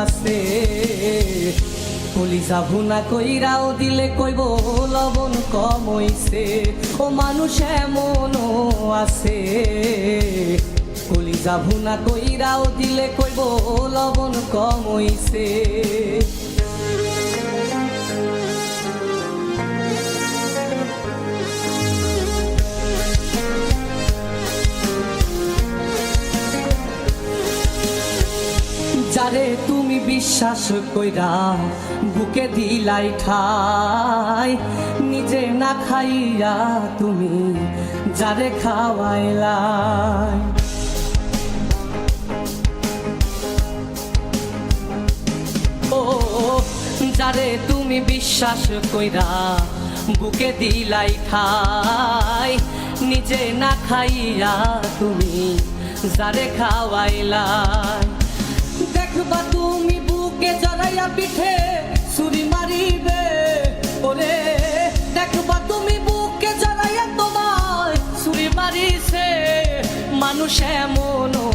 আছে কলিজা ভুনা কইরাও দিলে কইব লবণ কম হইছে ও মানুষ এমনও আছে কলিজা ভুনা কইরাও দিলে কইব লবণ কম হইছে যারে তুমি বিশ্বাস কইরা বুকে দিলাই ঠাই নিজে না খাইয়া তুমি যারে খাওয়াইলাই ও যারে তুমি বিশ্বাস কইরা বুকে দিলাই ঠাই নিজে না খাইয়া তুমি যারে খাওয়াইলাই দেখবা তুমি বুকে জড়াইয়া পিঠে ছুরি মারিবে ওরে দেখবা তুমি বুকে জড়াইয়া তোমার ছুরি মারিছে মানুষ এমনও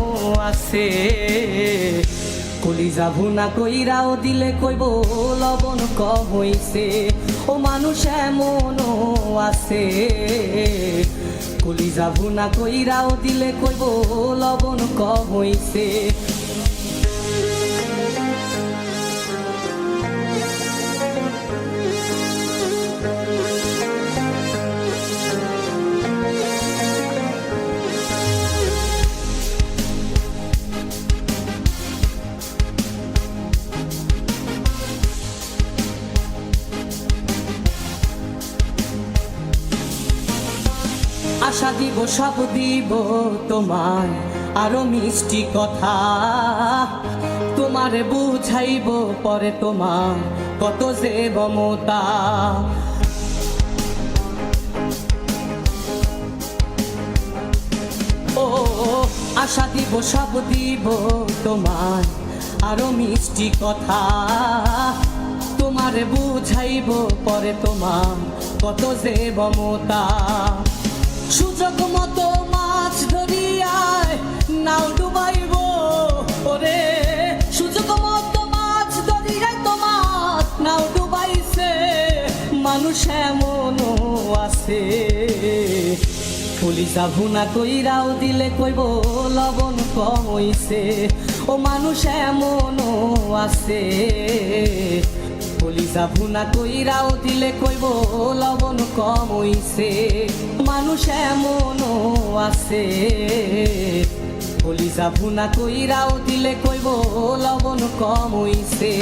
আছে কলিজা ভুনা কইরাও দিলে কইব লবণ কম হইছে ও মানুষ এমনও আছে কলিজা ভুনা কইরাও দিলে কইব লবণ কম হইছে আশা দিব সব দিব তোমার আরো মিষ্টি কথা তোমারে বুঝাইব পরে তোমার কত যে মমতা ও আশা দিব সব দিব তোমার আরো মিষ্টি কথা তোমারে বুঝাইব পরে তোমার কত যে মমতা সুযোগ মতো মাছ ধরিয়ায় নাও ডুবাইব ওরে সুযোগ মতো মাছ ধরিয়ায় তোমার নাও ডুবাইছে মানুষ এমনও আছে কলিজা ভুনা কইরাও দিলে কইব লবণ কম হইছে ও মানুষ এমনও আছে কলিজা ভুনা কইরাও দিলে কইব লবণ কম হইছে মানুষ এমনও আছে কলিজা ভুনা কইরাও দিলে কইব লবণ কম হইছে।